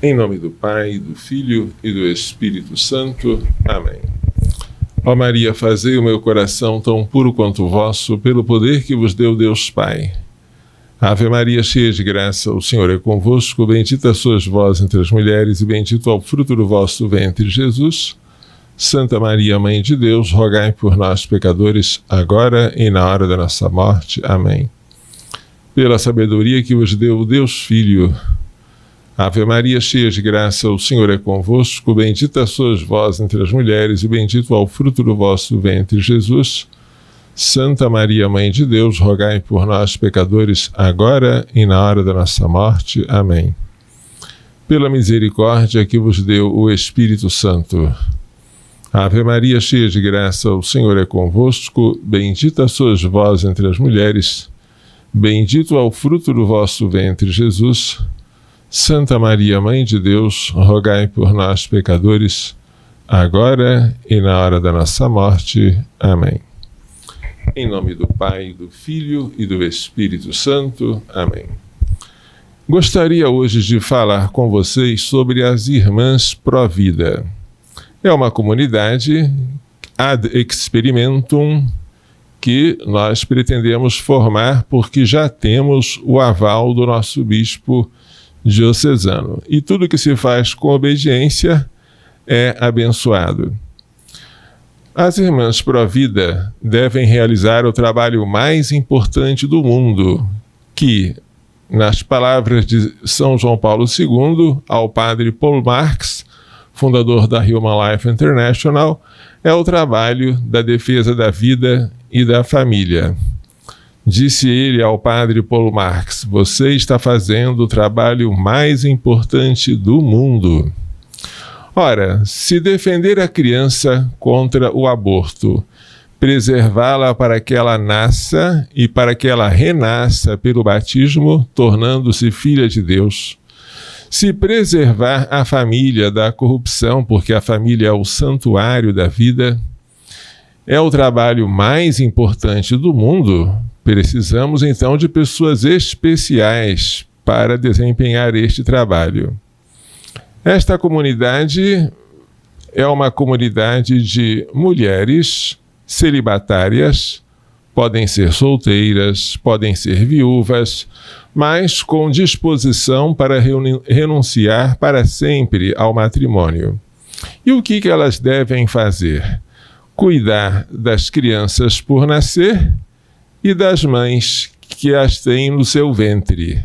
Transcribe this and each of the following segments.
Em nome do Pai, do Filho e do Espírito Santo. Amém. Ó Maria, fazei o meu coração tão puro quanto o vosso, pelo poder que vos deu Deus Pai. Ave Maria, cheia de graça, o Senhor é convosco, bendita sois vós entre as mulheres, e bendito é o fruto do vosso ventre, Jesus. Santa Maria, Mãe de Deus, rogai por nós, pecadores, agora e na hora da nossa morte. Amém. Pela sabedoria que vos deu o Deus Filho, Ave Maria, cheia de graça, o Senhor é convosco, bendita sois vós entre as mulheres, e bendito é o fruto do vosso ventre, Jesus. Santa Maria, Mãe de Deus, rogai por nós, pecadores, agora e na hora da nossa morte. Amém. Pela misericórdia que vos deu o Espírito Santo. Ave Maria, cheia de graça, o Senhor é convosco, bendita sois vós entre as mulheres, bendito é o fruto do vosso ventre, Jesus. Santa Maria, Mãe de Deus, rogai por nós, pecadores, agora e na hora da nossa morte. Amém. Em nome do Pai, do Filho e do Espírito Santo. Amém. Gostaria hoje de falar com vocês sobre as Irmãs Pró-Vida. É uma comunidade ad experimentum que nós pretendemos formar porque já temos o aval do nosso bispo diocesano. E tudo que se faz com obediência é abençoado. As Irmãs Pró-Vida devem realizar o trabalho mais importante do mundo, que, nas palavras de São João Paulo II, ao padre Paul Marx, fundador da Human Life International, é o trabalho da defesa da vida e da família. Disse ele ao padre Paul Marx: você está fazendo o trabalho mais importante do mundo. Ora, se defender a criança contra o aborto, preservá-la para que ela nasça e para que ela renasça pelo batismo, tornando-se filha de Deus, se preservar a família da corrupção, porque a família é o santuário da vida, é o trabalho mais importante do mundo, precisamos então de pessoas especiais para desempenhar este trabalho. Esta comunidade é uma comunidade de mulheres celibatárias, podem ser solteiras, podem ser viúvas, mas com disposição para renunciar para sempre ao matrimônio. E o que elas devem fazer? Cuidar das crianças por nascer e das mães que as têm no seu ventre.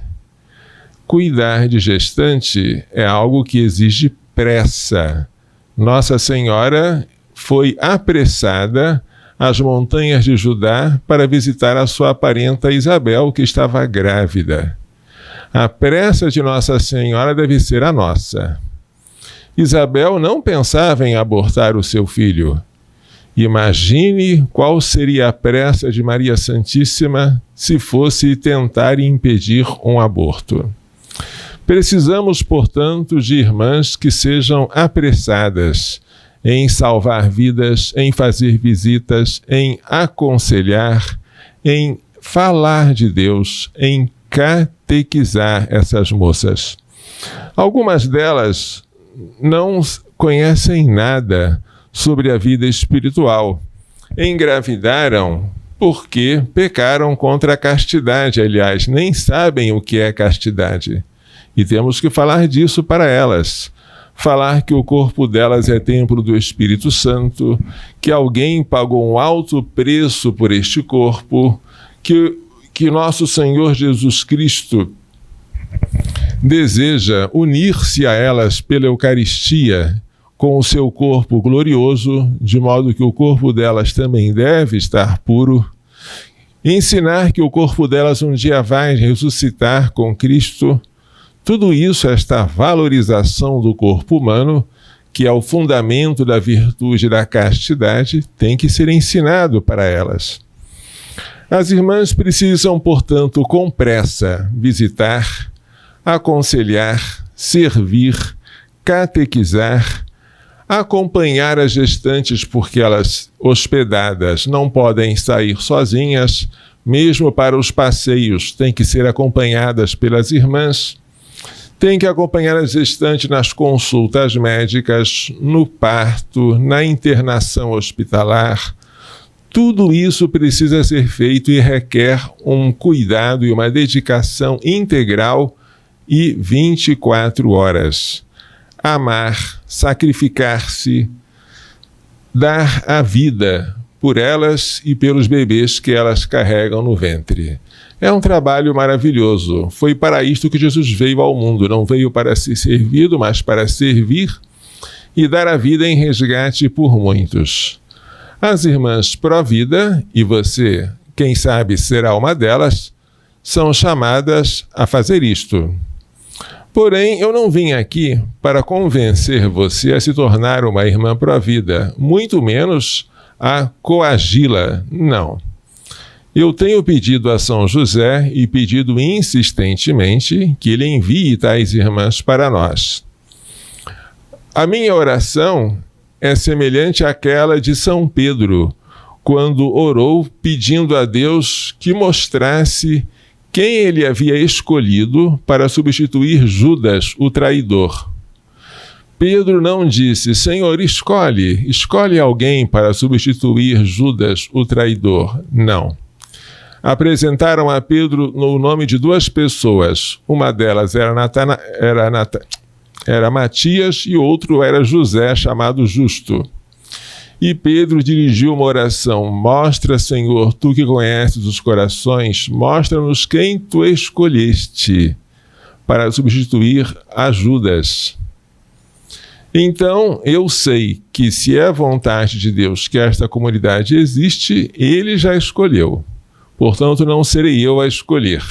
Cuidar de gestante é algo que exige pressa. Nossa Senhora foi apressada às montanhas de Judá para visitar a sua parenta Isabel, que estava grávida. A pressa de Nossa Senhora deve ser a nossa. Isabel não pensava em abortar o seu filho. Imagine qual seria a pressa de Maria Santíssima se fosse tentar impedir um aborto. Precisamos, portanto, de irmãs que sejam apressadas em salvar vidas, em fazer visitas, em aconselhar, em falar de Deus, em catequizar essas moças. Algumas delas não conhecem nada sobre a vida espiritual. Engravidaram porque pecaram contra a castidade, aliás, nem sabem o que é castidade. E temos que falar disso para elas. Falar que o corpo delas é templo do Espírito Santo, que alguém pagou um alto preço por este corpo, que nosso Senhor Jesus Cristo deseja unir-se a elas pela Eucaristia, com o seu corpo glorioso, de modo que o corpo delas também deve estar puro. Ensinar que o corpo delas um dia vai ressuscitar com Cristo. Tudo isso, esta valorização do corpo humano, que é o fundamento da virtude da castidade, tem que ser ensinado para elas. As irmãs precisam, portanto, com pressa, visitar, aconselhar, servir, catequizar, acompanhar as gestantes porque elas, hospedadas, não podem sair sozinhas, mesmo para os passeios, têm que ser acompanhadas pelas irmãs, tem que acompanhar as gestantes nas consultas médicas, no parto, na internação hospitalar. Tudo isso precisa ser feito e requer um cuidado e uma dedicação integral e 24 horas. Amar, sacrificar-se, dar a vida por elas e pelos bebês que elas carregam no ventre. É um trabalho maravilhoso. Foi para isto que Jesus veio ao mundo. Não veio para ser servido, mas para servir e dar a vida em resgate por muitos. As irmãs pró-vida, e você, quem sabe, será uma delas, são chamadas a fazer isto. Porém, eu não vim aqui para convencer você a se tornar uma irmã pró-vida, muito menos a coagi-la. Não. Eu tenho pedido a São José e pedido insistentemente que ele envie tais irmãs para nós. A minha oração é semelhante àquela de São Pedro, quando orou pedindo a Deus que mostrasse quem ele havia escolhido para substituir Judas, o traidor. Pedro não disse: Senhor, escolhe alguém para substituir Judas, o traidor. Não. Apresentaram a Pedro o nome de duas pessoas. Uma delas era Matias e outro era José, chamado Justo. E Pedro dirigiu uma oração: mostra, Senhor, tu que conheces os corações, mostra-nos quem tu escolheste para substituir a Judas. Então, eu sei que se é vontade de Deus que esta comunidade existe, ele já escolheu. Portanto, não serei eu a escolher.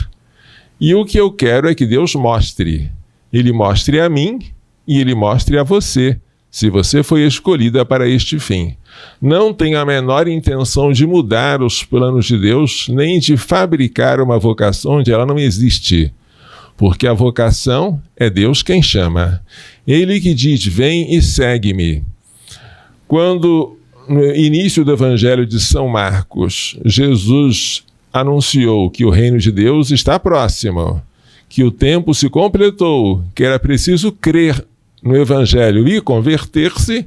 E o que eu quero é que Deus mostre. Ele mostre a mim e ele mostre a você, se você foi escolhida para este fim. Não tenho a menor intenção de mudar os planos de Deus, nem de fabricar uma vocação onde ela não existe. Porque a vocação é Deus quem chama. Ele que diz: vem e segue-me. Quando, no início do Evangelho de São Marcos, Jesus anunciou que o reino de Deus está próximo, que o tempo se completou, que era preciso crer no Evangelho e converter-se,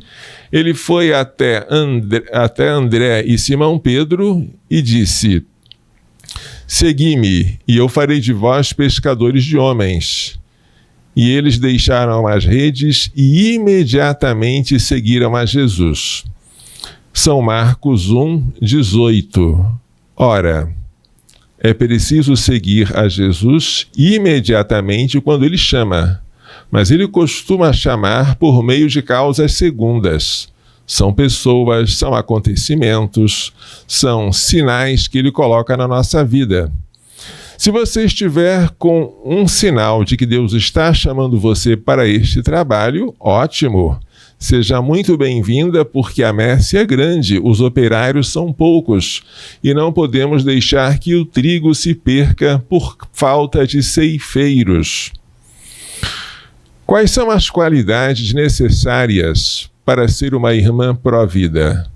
ele foi até André e Simão Pedro e disse: segui-me, e eu farei de vós pescadores de homens. E eles deixaram as redes e imediatamente seguiram a Jesus. São Marcos 1:18. Ora, é preciso seguir a Jesus imediatamente quando ele chama, mas ele costuma chamar por meio de causas segundas. São pessoas, são acontecimentos, são sinais que ele coloca na nossa vida. Se você estiver com um sinal de que Deus está chamando você para este trabalho, ótimo! Seja muito bem-vinda, porque a messe é grande, os operários são poucos, e não podemos deixar que o trigo se perca por falta de ceifeiros. Quais são as qualidades necessárias para ser uma irmã pró-vida?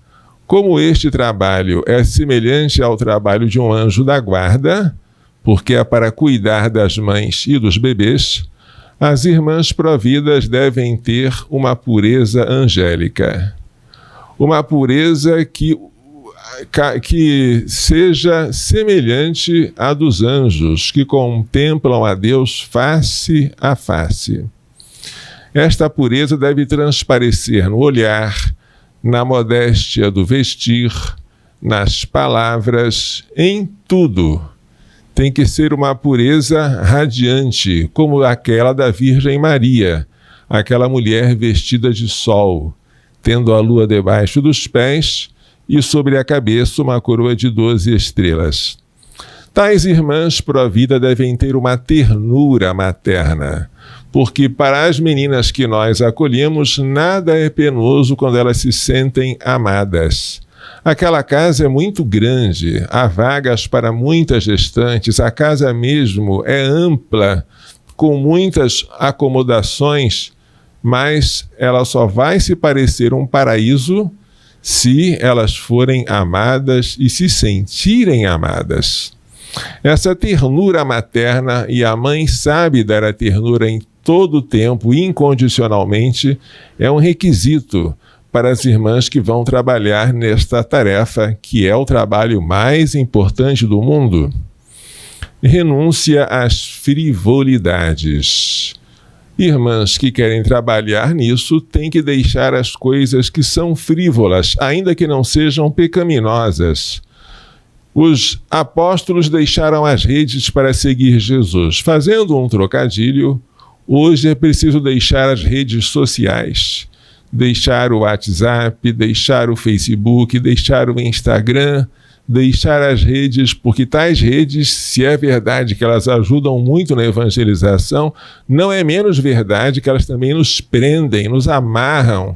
Como este trabalho é semelhante ao trabalho de um anjo da guarda, porque é para cuidar das mães e dos bebês, as irmãs pró-vidas devem ter uma pureza angélica. Uma pureza que seja semelhante à dos anjos, que contemplam a Deus face a face. Esta pureza deve transparecer no olhar, na modéstia do vestir, nas palavras, em tudo. Tem que ser uma pureza radiante, como aquela da Virgem Maria, aquela mulher vestida de sol, tendo a lua debaixo dos pés e sobre a cabeça uma coroa de 12 estrelas. Tais irmãs pró-vida devem ter uma ternura materna, porque para as meninas que nós acolhemos, nada é penoso quando elas se sentem amadas. Aquela casa é muito grande, há vagas para muitas gestantes, a casa mesmo é ampla, com muitas acomodações mas ela só vai se parecer um paraíso se elas forem amadas e se sentirem amadas. Essa ternura materna, e a mãe sabe dar a ternura em todo o tempo, incondicionalmente, é um requisito para as irmãs que vão trabalhar nesta tarefa, que é o trabalho mais importante do mundo. Renúncia às frivolidades. Irmãs que querem trabalhar nisso têm que deixar as coisas que são frívolas, ainda que não sejam pecaminosas. Os apóstolos deixaram as redes para seguir Jesus. Fazendo um trocadilho, hoje é preciso deixar as redes sociais. Deixar o WhatsApp, deixar o Facebook, deixar o Instagram, deixar as redes, porque tais redes, se é verdade que elas ajudam muito na evangelização, não é menos verdade que elas também nos prendem, nos amarram,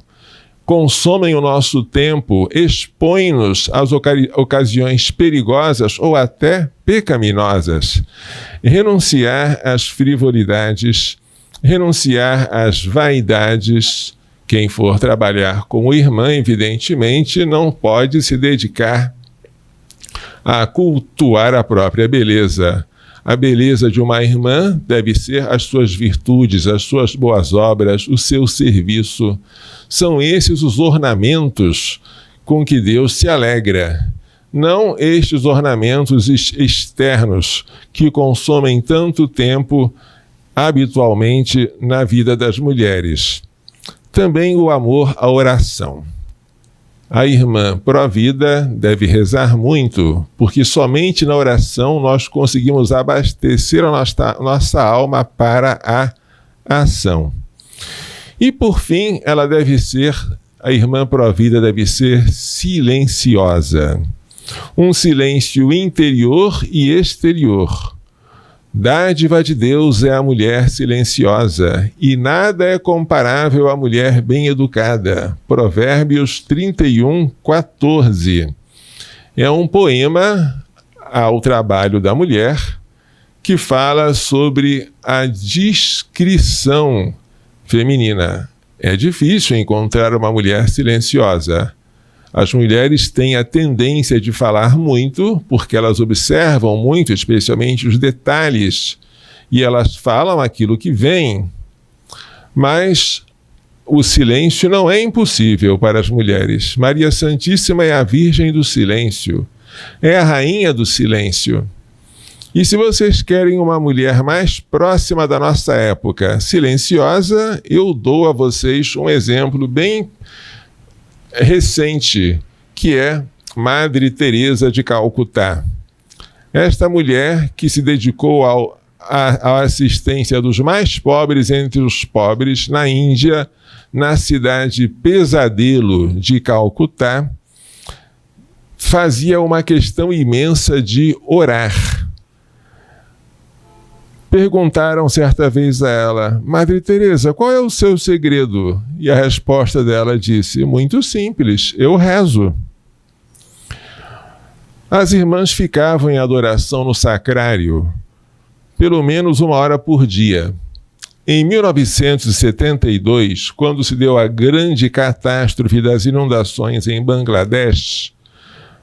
consomem o nosso tempo, expõem-nos às ocasiões perigosas ou até pecaminosas. Renunciar às frivolidades, renunciar às vaidades. Quem for trabalhar como irmã, evidentemente, não pode se dedicar a cultuar a própria beleza. A beleza de uma irmã deve ser as suas virtudes, as suas boas obras, o seu serviço. São esses os ornamentos com que Deus se alegra. Não estes ornamentos externos que consomem tanto tempo habitualmente na vida das mulheres. Também o amor à oração. A irmã pró-vida deve rezar muito, porque somente na oração nós conseguimos abastecer a nossa alma para a ação. E por fim, a irmã pró-vida deve ser silenciosa. Um silêncio interior e exterior. Dádiva de Deus é a mulher silenciosa, e nada é comparável à mulher bem-educada. Provérbios 31:14. É um poema ao trabalho da mulher que fala sobre a discrição feminina. É difícil encontrar uma mulher silenciosa. As mulheres têm a tendência de falar muito, porque elas observam muito, especialmente os detalhes, e elas falam aquilo que vem. Mas o silêncio não é impossível para as mulheres. Maria Santíssima é a Virgem do Silêncio, é a Rainha do Silêncio. E se vocês querem uma mulher mais próxima da nossa época, silenciosa, eu dou a vocês um exemplo bem recente, que é Madre Teresa de Calcutá. Esta mulher que se dedicou à assistência dos mais pobres entre os pobres na Índia, na cidade Pesadelo de Calcutá, fazia uma questão imensa de orar. Perguntaram certa vez a ela: Madre Teresa, qual é o seu segredo? E a resposta dela disse: muito simples, eu rezo. As irmãs ficavam em adoração no sacrário pelo menos 1 hora por dia. Em 1972, quando se deu a grande catástrofe das inundações em Bangladesh,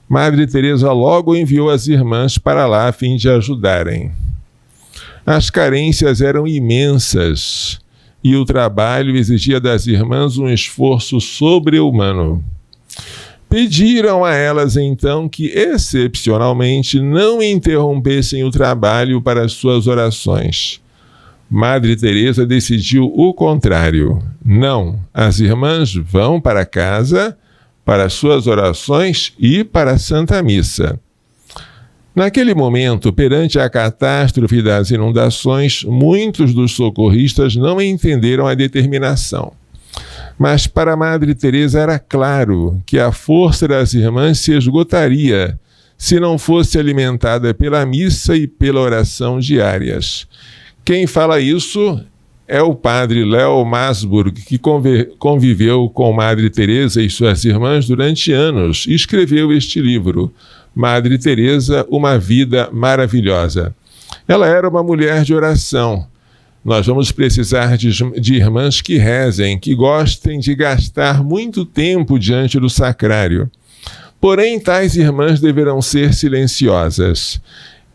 Madre Teresa logo enviou as irmãs para lá a fim de ajudarem. As carências eram imensas e o trabalho exigia das irmãs um esforço sobre-humano. Pediram a elas então que, excepcionalmente, não interrompessem o trabalho para as suas orações. Madre Teresa decidiu o contrário. Não, as irmãs vão para casa, para as suas orações e para a Santa Missa. Naquele momento, perante a catástrofe das inundações, muitos dos socorristas não entenderam a determinação. Mas para Madre Teresa era claro que a força das irmãs se esgotaria se não fosse alimentada pela missa e pela oração diárias. Quem fala isso é o padre Leo Masburg, que conviveu com Madre Teresa e suas irmãs durante anos e escreveu este livro, Madre Teresa, Uma Vida Maravilhosa. Ela era uma mulher de oração. Nós vamos precisar de irmãs que rezem, que gostem de gastar muito tempo diante do sacrário. Porém, tais irmãs deverão ser silenciosas.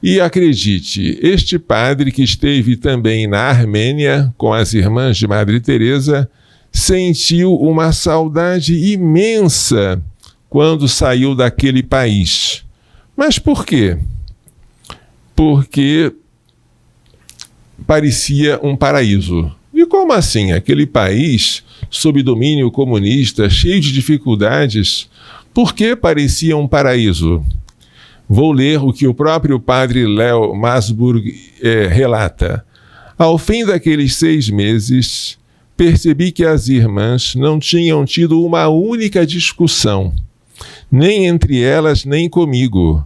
E acredite, este padre que esteve também na Armênia com as irmãs de Madre Teresa sentiu uma saudade imensa quando saiu daquele país. Mas por quê? Porque parecia um paraíso. E como assim? Aquele país, sob domínio comunista, cheio de dificuldades, por que parecia um paraíso? Vou ler o que o próprio padre Léo Masburg relata. Ao fim daqueles 6 meses, percebi que as irmãs não tinham tido uma única discussão, nem entre elas, nem comigo.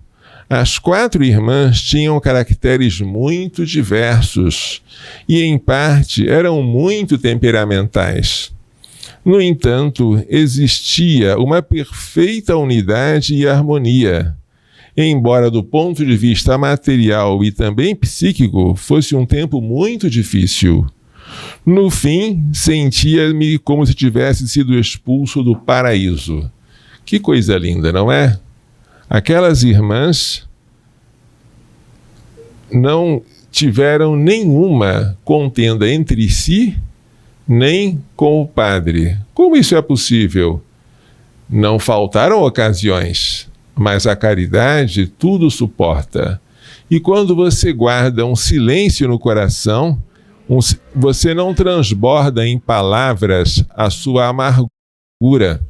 As 4 irmãs tinham caracteres muito diversos e, em parte, eram muito temperamentais. No entanto, existia uma perfeita unidade e harmonia, embora do ponto de vista material e também psíquico fosse um tempo muito difícil. No fim, sentia-me como se tivesse sido expulso do paraíso. Que coisa linda, não é? Aquelas irmãs não tiveram nenhuma contenda entre si, nem com o padre. Como isso é possível? Não faltaram ocasiões, mas a caridade tudo suporta. E quando você guarda um silêncio no coração, você não transborda em palavras a sua amargura.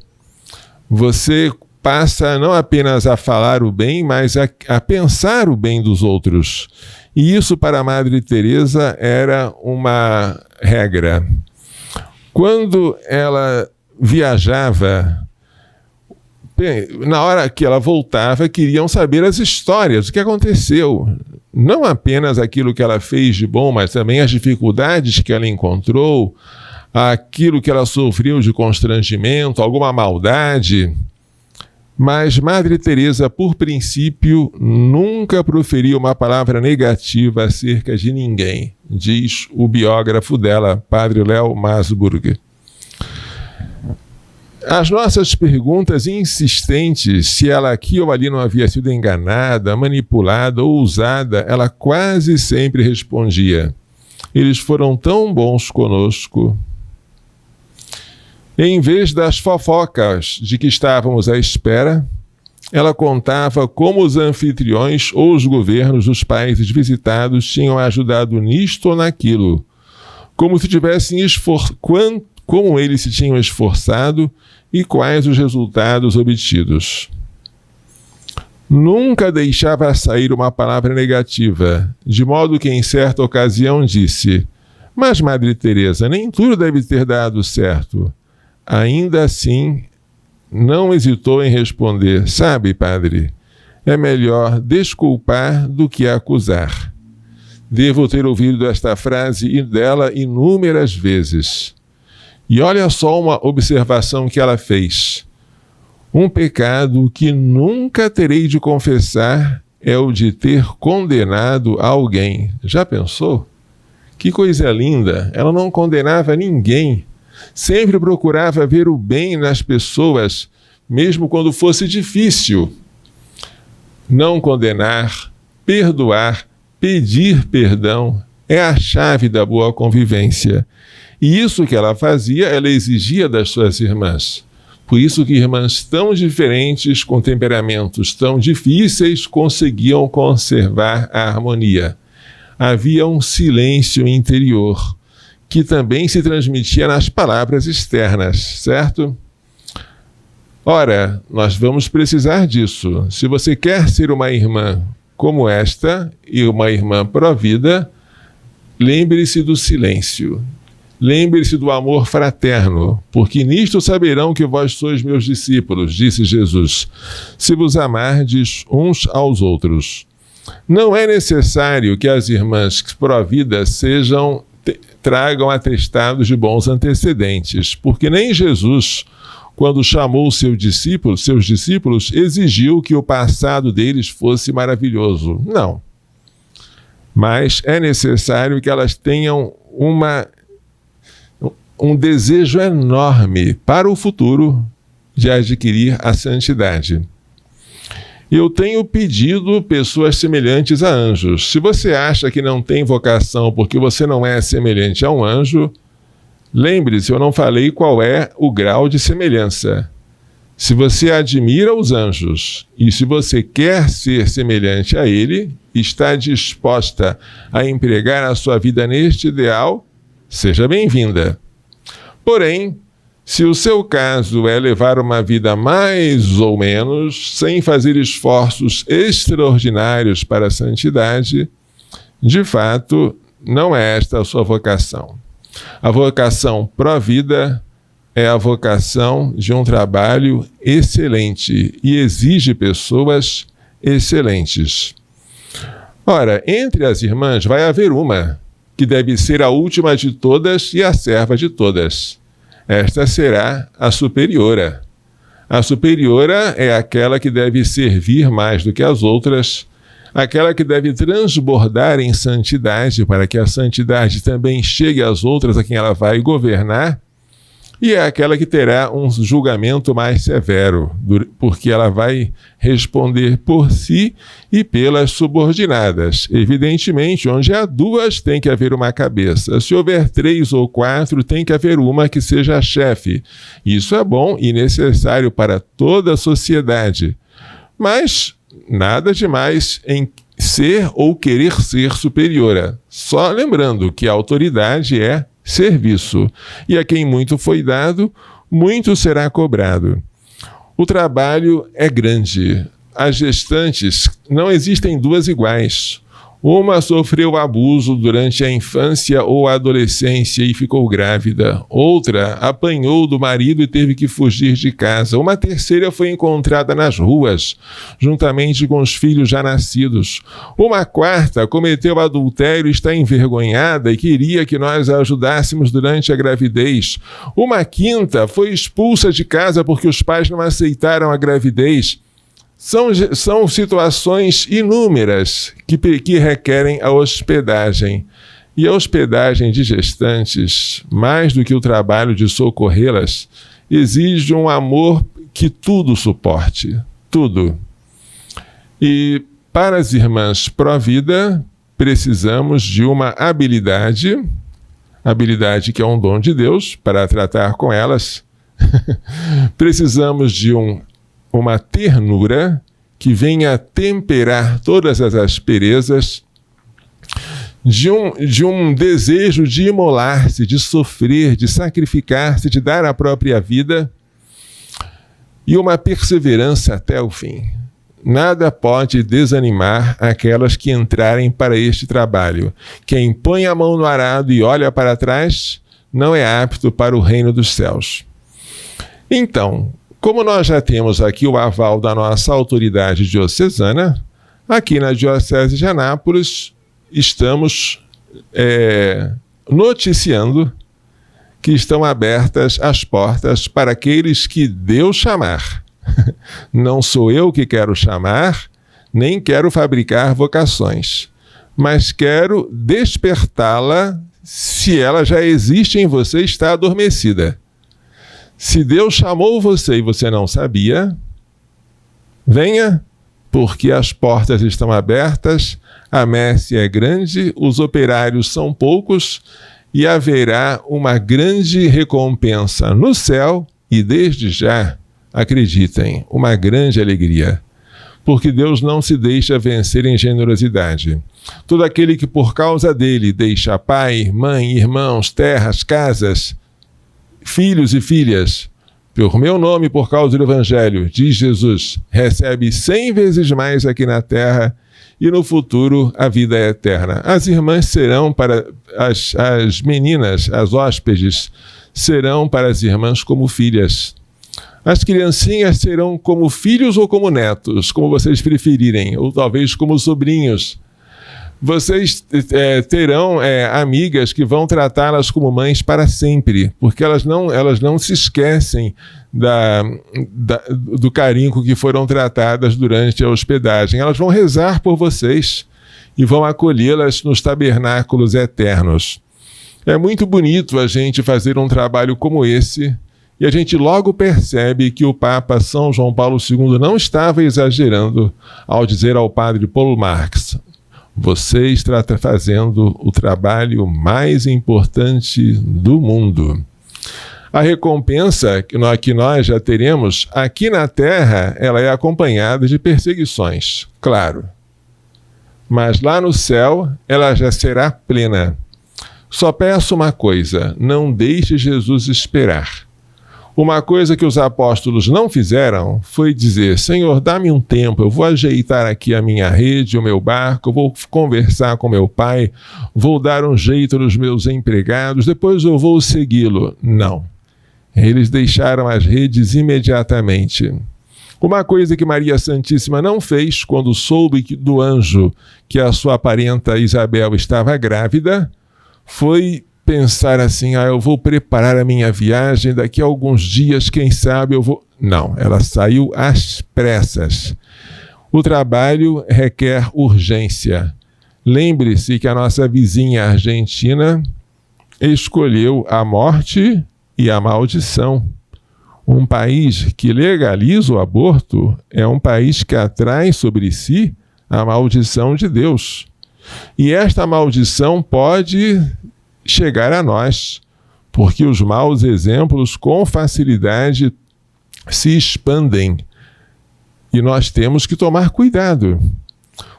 Você passa não apenas a falar o bem, mas a pensar o bem dos outros. E isso para a Madre Teresa era uma regra. Quando ela viajava, na hora que ela voltava, queriam saber as histórias, o que aconteceu. Não apenas aquilo que ela fez de bom, mas também as dificuldades que ela encontrou, aquilo que ela sofreu de constrangimento, alguma maldade. Mas Madre Teresa, por princípio, nunca proferiu uma palavra negativa acerca de ninguém, diz o biógrafo dela, Padre Léo Masburg. As nossas perguntas insistentes, se ela aqui ou ali não havia sido enganada, manipulada ou usada, ela quase sempre respondia: eles foram tão bons conosco. Em vez das fofocas de que estávamos à espera, ela contava como os anfitriões ou os governos dos países visitados tinham ajudado nisto ou naquilo, como se tivessem como eles se tinham esforçado e quais os resultados obtidos. Nunca deixava sair uma palavra negativa, de modo que em certa ocasião disse: mas Madre Teresa, nem tudo deve ter dado certo. Ainda assim, não hesitou em responder: sabe, padre, é melhor desculpar do que acusar. Devo ter ouvido esta frase dela inúmeras vezes. E olha só uma observação que ela fez. Um pecado que nunca terei de confessar é o de ter condenado alguém. Já pensou? Que coisa linda! Ela não condenava ninguém. Sempre procurava ver o bem nas pessoas, mesmo quando fosse difícil. Não condenar, perdoar, pedir perdão é a chave da boa convivência. E isso que ela fazia, ela exigia das suas irmãs. Por isso que irmãs tão diferentes, com temperamentos tão difíceis, conseguiam conservar a harmonia. Havia um silêncio interior, que também se transmitia nas palavras externas, certo? Ora, nós vamos precisar disso. Se você quer ser uma irmã como esta, e uma irmã pró-vida, lembre-se do silêncio. Lembre-se do amor fraterno, porque nisto saberão que vós sois meus discípulos, disse Jesus, se vos amardes uns aos outros. Não é necessário que as irmãs pró-vida tragam atestados de bons antecedentes, porque nem Jesus, quando chamou seus discípulos, exigiu que o passado deles fosse maravilhoso. Não. mas é necessário que elas tenham um desejo enorme para o futuro de adquirir a santidade. Eu tenho pedido pessoas semelhantes a anjos. Se você acha que não tem vocação porque você não é semelhante a um anjo, lembre-se, eu não falei qual é o grau de semelhança. Se você admira os anjos e se você quer ser semelhante a ele, está disposta a empregar a sua vida neste ideal, seja bem-vinda. Porém, se o seu caso é levar uma vida mais ou menos, sem fazer esforços extraordinários para a santidade, de fato, não é esta a sua vocação. A vocação pró-vida é a vocação de um trabalho excelente e exige pessoas excelentes. Ora, entre as irmãs vai haver uma, que deve ser a última de todas e a serva de todas. Esta será a superiora. A superiora é aquela que deve servir mais do que as outras, aquela que deve transbordar em santidade para que a santidade também chegue às outras a quem ela vai governar, e é aquela que terá um julgamento mais severo, porque ela vai responder por si e pelas subordinadas. Evidentemente, onde há duas, tem que haver uma cabeça. Se houver 3 ou 4, tem que haver uma que seja a chefe. Isso é bom e necessário para toda a sociedade. Mas nada demais em ser ou querer ser superiora. Só lembrando que a autoridade é serviço, e a quem muito foi dado, muito será cobrado. O trabalho é grande. As gestantes não existem duas iguais. Uma sofreu abuso durante a infância ou a adolescência e ficou grávida. Outra apanhou do marido e teve que fugir de casa. Uma terceira foi encontrada nas ruas, juntamente com os filhos já nascidos. Uma quarta cometeu adultério e está envergonhada e queria que nós a ajudássemos durante a gravidez. Uma quinta foi expulsa de casa porque os pais não aceitaram a gravidez. São situações inúmeras que requerem a hospedagem. E a hospedagem de gestantes, mais do que o trabalho de socorrê-las, exige um amor que tudo suporte, tudo. E para as irmãs pró-vida, precisamos de uma habilidade que é um dom de Deus para tratar com elas. Precisamos de uma ternura que venha temperar todas as asperezas, de um desejo de imolar-se, de sofrer, de sacrificar-se, de dar a própria vida, e uma perseverança até o fim. Nada pode desanimar aquelas que entrarem para este trabalho. Quem põe a mão no arado e olha para trás não é apto para o reino dos céus. Então, como nós já temos aqui o aval da nossa autoridade diocesana, aqui na Diocese de Anápolis estamos noticiando que estão abertas as portas para aqueles que Deus chamar. Não sou eu que quero chamar, nem quero fabricar vocações, mas quero despertá-la se ela já existe em você e está adormecida. Se Deus chamou você e você não sabia, venha, porque as portas estão abertas, a messe é grande, os operários são poucos e haverá uma grande recompensa no céu e, desde já, acreditem, uma grande alegria, porque Deus não se deixa vencer em generosidade. Todo aquele que por causa dele deixa pai, mãe, irmãos, terras, casas, filhos e filhas, por meu nome, por causa do Evangelho, diz Jesus, recebe 100 vezes mais aqui na terra e no futuro a vida é eterna. As irmãs serão para as meninas, as hóspedes, serão para as irmãs como filhas. As criancinhas serão como filhos ou como netos, como vocês preferirem, ou talvez como sobrinhos. Vocês terão amigas que vão tratá-las como mães para sempre, porque elas não se esquecem do carinho com que foram tratadas durante a hospedagem. Elas vão rezar por vocês e vão acolhê-las nos tabernáculos eternos. É muito bonito a gente fazer um trabalho como esse, e a gente logo percebe que o Papa São João Paulo II não estava exagerando ao dizer ao padre Paulo Marx: você está fazendo o trabalho mais importante do mundo. A recompensa que nós já teremos aqui na Terra, ela é acompanhada de perseguições, claro. Mas lá no céu, ela já será plena. Só peço uma coisa: não deixe Jesus esperar. Uma coisa que os apóstolos não fizeram foi dizer: Senhor, dá-me um tempo, eu vou ajeitar aqui a minha rede, o meu barco, eu vou conversar com meu pai, vou dar um jeito nos meus empregados, depois eu vou segui-lo. Não. Eles deixaram as redes imediatamente. Uma coisa que Maria Santíssima não fez quando soube do anjo que a sua parenta Isabel estava grávida foi pensar assim: eu vou preparar a minha viagem, daqui a alguns dias, quem sabe eu vou... Não, ela saiu às pressas. O trabalho requer urgência. Lembre-se que a nossa vizinha Argentina escolheu a morte e a maldição. Um país que legaliza o aborto é um país que atrai sobre si a maldição de Deus. E esta maldição pode chegar a nós, porque os maus exemplos com facilidade se expandem e nós temos que tomar cuidado.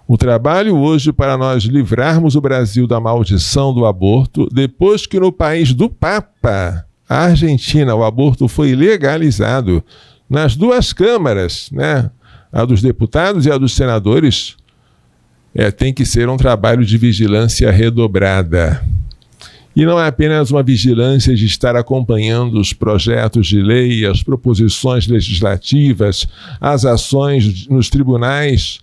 O trabalho hoje para nós livrarmos o Brasil da maldição do aborto, depois que no país do Papa, a Argentina, o aborto foi legalizado nas duas câmaras, né? A dos deputados e a dos senadores, tem que ser um trabalho de vigilância redobrada. E não é apenas uma vigilância de estar acompanhando os projetos de lei, as proposições legislativas, as ações nos tribunais.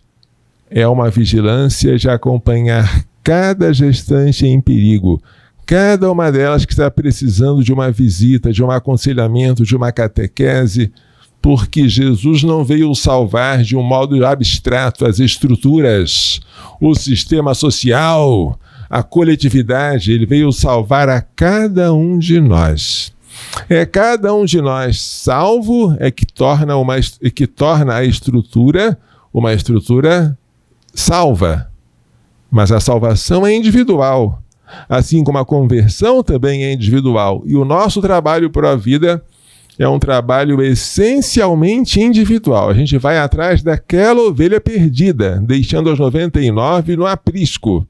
É uma vigilância de acompanhar cada gestante em perigo, cada uma delas que está precisando de uma visita, de um aconselhamento, de uma catequese, porque Jesus não veio salvar de um modo abstrato as estruturas, o sistema social, a coletividade. Ele veio salvar a cada um de nós. É cada um de nós salvo que torna a estrutura uma estrutura salva. Mas a salvação é individual, assim como a conversão também é individual. E o nosso trabalho para a vida é um trabalho essencialmente individual. A gente vai atrás daquela ovelha perdida, deixando as 99 no aprisco.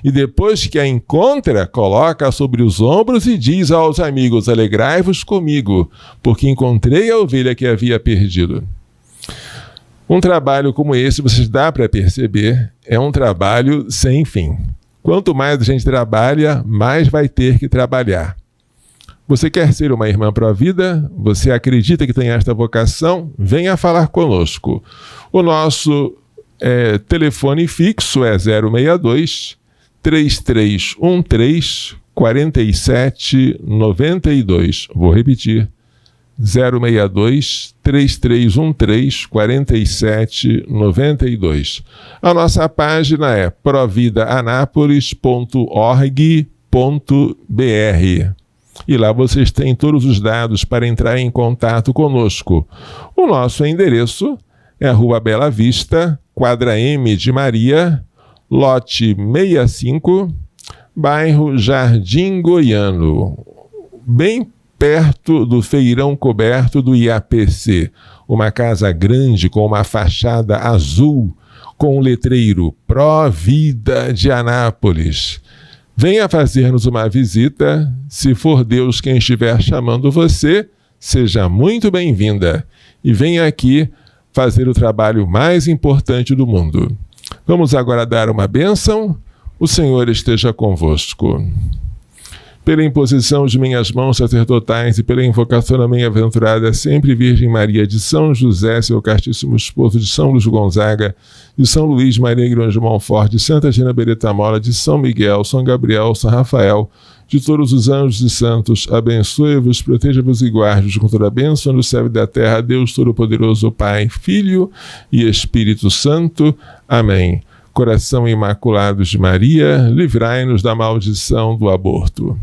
E depois que a encontra, coloca sobre os ombros e diz aos amigos: alegrai-vos comigo, porque encontrei a ovelha que havia perdido. Um trabalho como esse, vocês dá para perceber, é um trabalho sem fim. Quanto mais a gente trabalha, mais vai ter que trabalhar. Você quer ser uma irmã pró-vida? Você acredita que tem esta vocação? Venha falar conosco. O nosso telefone fixo é 062 3313 4792. Vou repetir: 062 3313 4792. A nossa página é providaanápolis.org.br. E lá vocês têm todos os dados para entrar em contato conosco. O nosso endereço é a Rua Bela Vista, quadra M de Maria, lote 65, bairro Jardim Goiano, bem perto do feirão coberto do IAPC. Uma casa grande com uma fachada azul, com um letreiro Pró-Vida de Anápolis. Venha fazer-nos uma visita. Se for Deus quem estiver chamando você, seja muito bem-vinda. E venha aqui fazer o trabalho mais importante do mundo. Vamos agora dar uma bênção. O Senhor esteja convosco. Pela imposição de minhas mãos sacerdotais e pela invocação da bem-aventurada sempre Virgem Maria, de São José, seu castíssimo esposo, de São Luís Gonzaga, de São Luís Maria Grande de Montfort, de Santa Gina Beretta Mola, de São Miguel, São Gabriel, São Rafael, de todos os anjos e santos, abençoe-vos, proteja-vos e guarde-vos com toda a bênção do céu e da terra, Deus Todo-Poderoso, Pai, Filho e Espírito Santo. Amém. coração imaculado de Maria, livrai-nos da maldição do aborto.